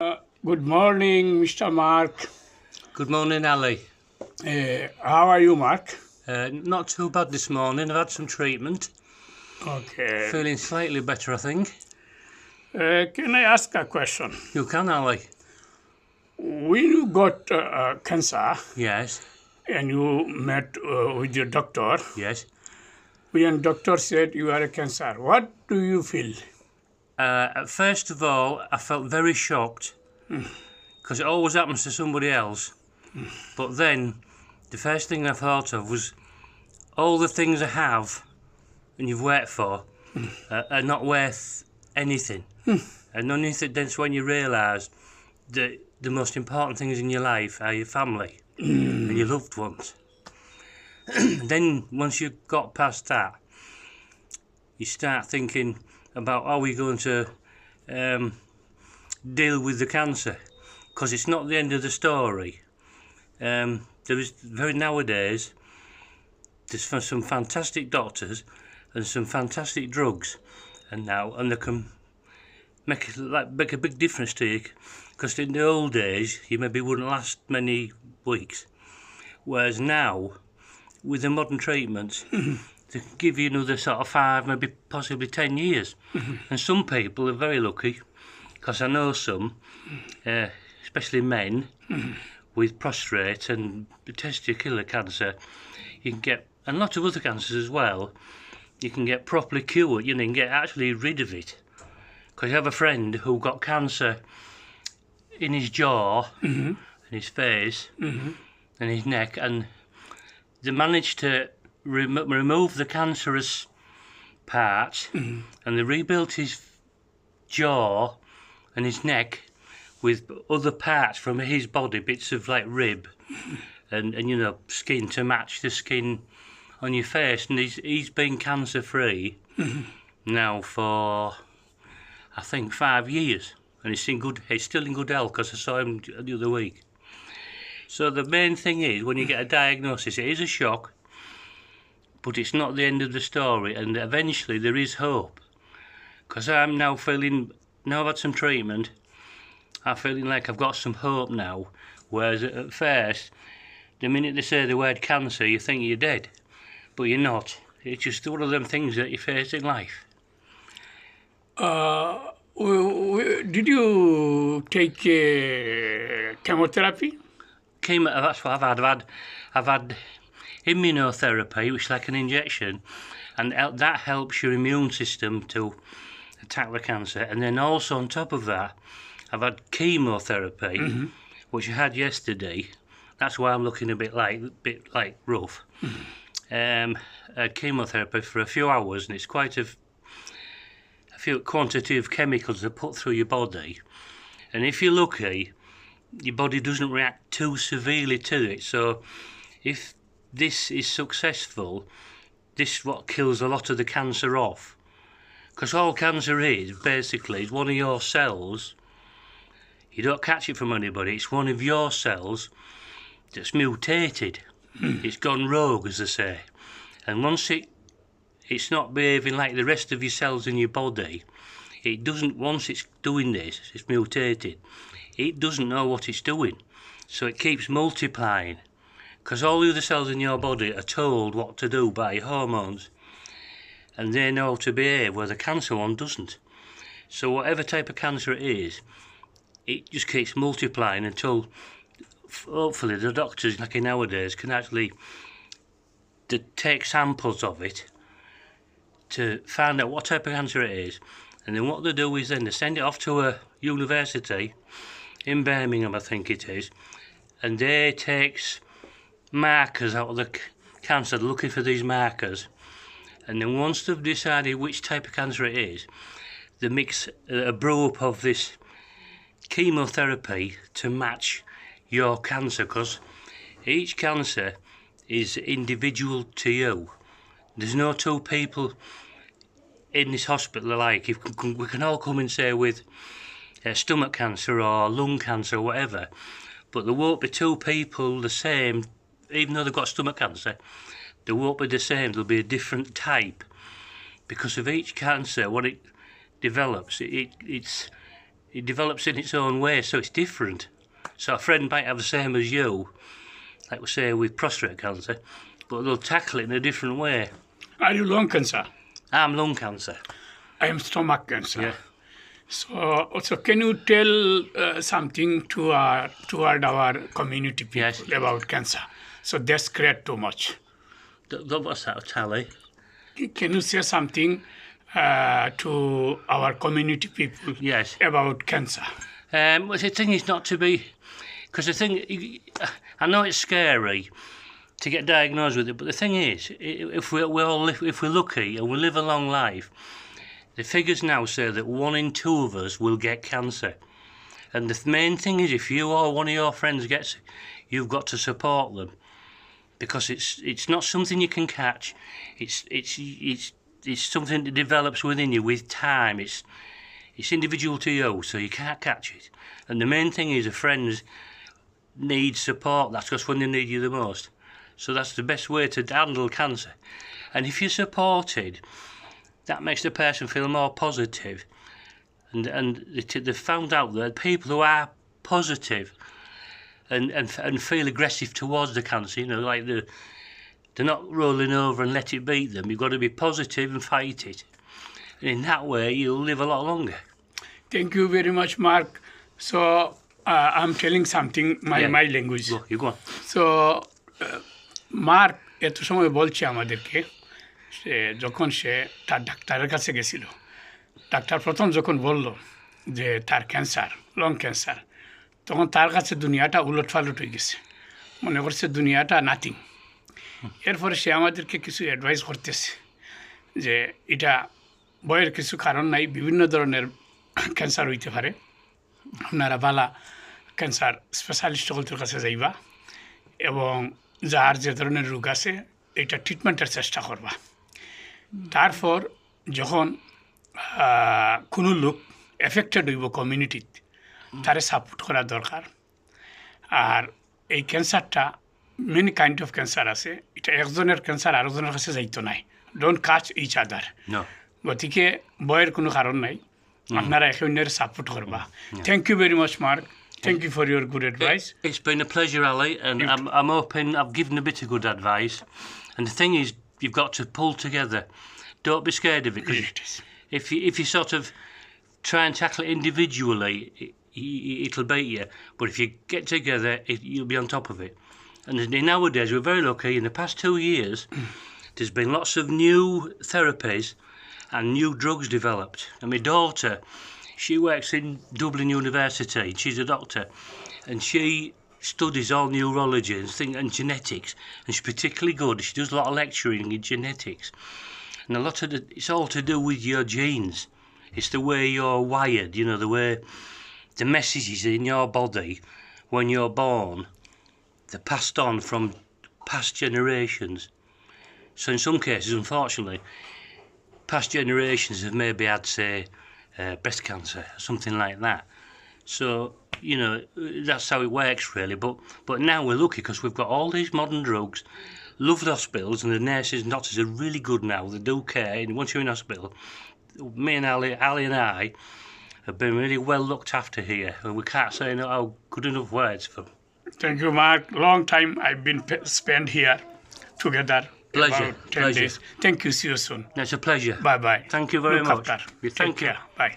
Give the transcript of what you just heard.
Good morning, Mr. Mark. Good morning, Ali. How are you, Mark? Not too bad this morning. I've had some treatment. Okay. Feeling slightly better, I think. Can I ask a question? You can, Ali. When you got cancer Yes, and you met with your doctor, yes. when doctor said you are a cancer, what do you feel? First of all, I felt very shocked because it always happens to somebody else. But then, the first thing I thought of was all the things I have and you've worked for are not worth anything. And only that's when you realise that the most important things in your life are your family and your loved ones. Then once you've got past that, you start thinking about how we're going to deal with the cancer, because it's not the end of the story. Nowadays there's some fantastic doctors and some fantastic drugs, and they can make a big difference to you. Because in the old days you maybe wouldn't last many weeks, whereas now with the modern treatments they can give you another sort of 5, maybe possibly 10 years. And some people are very lucky, because I know some, especially men with prostate and testicular cancer, you can get, and a lot of other cancers as well, you can get properly cured, you can get actually rid of it. Because I have a friend who got cancer in his jaw and his face and his neck, and they managed to remove the cancerous part, and they rebuilt his jaw and his neck with other parts from his body, bits of like rib and skin to match the skin on your face, and he's been cancer free now for I think 5 years, and he's still in good health, because I saw him the other week. So the main thing is, when you get a diagnosis, it is a shock, but it's not the end of the story, and eventually there is hope. Because now I've had some treatment, I'm feeling like I've got some hope now, whereas at first, the minute they say the word cancer, you think you're dead, but you're not. It's just one of them things that you face in life. Did you take chemotherapy? That's what I've had immunotherapy, which is like an injection, and that helps your immune system to attack the cancer. And then also on top of that, I've had chemotherapy, which I had yesterday. That's why I'm looking a bit like rough. I had chemotherapy for a few hours, and it's quite a few quantity of chemicals that put through your body. And if you're lucky, your body doesn't react too severely to it. So if this is successful, this is what kills a lot of the cancer off. Because all cancer is basically one of your cells. You don't catch it from anybody. It's one of your cells that's mutated. It's gone rogue, as they say. And once it's not behaving like the rest of your cells in your body, once it's doing this, it's mutated, it doesn't know what it's doing. So it keeps multiplying. Because all the other cells in your body are told what to do by hormones, and they know how to behave, where the cancer one doesn't. So whatever type of cancer it is, it just keeps multiplying until hopefully the doctors, like in nowadays, can actually take samples of it to find out what type of cancer it is. And then what they do is then they send it off to a university in Birmingham, I think it is, and they takes markers out of the cancer. They're looking for these markers, and then once they've decided which type of cancer it is, they mix a brew up of this chemotherapy to match your cancer, because each cancer is individual to you. There's no two people in this hospital alike. We can all come in, say, with stomach cancer or lung cancer or whatever, but there won't be two people the same. Even though they've got stomach cancer, they won't be the same. There'll be a different type, because of each cancer, when it develops, it's it develops in its own way, so it's different. So a friend might have the same as you, like we say with prostate cancer, but they'll tackle it in a different way. Are you lung cancer? I'm lung cancer. I am stomach cancer. Yeah. So can you tell something toward our community people Yes. about cancer? So that's great too much. What's that, Tally? Can you say something to our community people Yes. about cancer? Well, the thing is not to be, because the thing, I know it's scary to get diagnosed with it, but the thing is, if we're lucky and we live a long life, the figures now say that 1 in 2 of us will get cancer. And the main thing is, if you or one of your friends gets it, you've got to support them, because it's not something you can catch. It's something that develops within you with time. It's individual to you, so you can't catch it. And the main thing is, the friends need support. That's just when they need you the most. So that's the best way to handle cancer. And if you're supported, that makes the person feel more positive. And they've found out that people who are positive and feel aggressive towards the cancer, you know, like they're not rolling over and let it beat them. You've got to be positive and fight it. And in that way, you'll live a lot longer. Thank you very much, Mark. So I'm telling something my language. You go on. So mark এত সময় বলছে আমাদেরকে সে যখন সে তার ডাক্তারের কাছে গেছিল, doctor প্রথম যখন বলল যে তার ক্যান্সার, লং ক্যান্সার, তখন তার কাছে দুনিয়াটা উলটপালট হয়ে গেছে, মনে করছে দুনিয়াটা নাথিং। এরপরে সে আমাদেরকে কিছু অ্যাডভাইস করতেছে যে এটা বয়ের কিছু কারণ নাই, বিভিন্ন ধরনের ক্যান্সার হইতে পারে, আপনারা বালা ক্যান্সার স্পেশালিস্ট সকলের কাছে যাইবা এবং যার যে ধরনের রোগ আছে এটা ট্রিটমেন্টের চেষ্টা করবা। তারপর যখন কোনো লোক এফেক্টেড হইব কমিউনিটিত, তারে সাপোর্ট করা দরকার। আর এই ক্যান্সারটা মেনি কাইন্ড অফ ক্যান্সার আছে, এটা একজনের ক্যান্সার আরেকজনের কাছে যাইতো নাই। ডোন্ট কাচ ইচ আদার। গতিকে বয়ের কোনো কারণ নাই, আপনারা একে অন্যের সাপোর্ট করবা। Thank you very much Mark. Thank you for your good advice. It's been a pleasure, Ali, and I'm hoping I've given a bit of good advice. And the thing is, you've got to pull together. Don't be scared of it, because if you sort of try and tackle it individually, it'll beat you. But if you get together, you'll be on top of it. And nowadays, we're very lucky. In the past 2 years, there's been lots of new therapies and new drugs developed. And my daughter, she works in Dublin University. She's a doctor, and she studies all neurology and genetics, and she's particularly good. She does a lot of lecturing in genetics, and a lot of it's all to do with your genes. It's the way you're wired, you know, the way the messages in your body when you're born, they're passed on from past generations. So in some cases, unfortunately, past generations have maybe had, say, breast cancer, something like that. So, you know, that's how it works really. But now we're lucky because we've got all these modern drugs, loved hospitals, and the nurses and doctors are really good now. They do care. And once you're in hospital, me and Ali and I have been really well looked after here, and we can't say no good enough words for them. Thank you, Mark. Long time I've been spent here together. Pleasure. About 10 days. Thank you. See you soon. It's a pleasure. Bye-bye. Thank you very Look much. after. Thank Take care. Bye.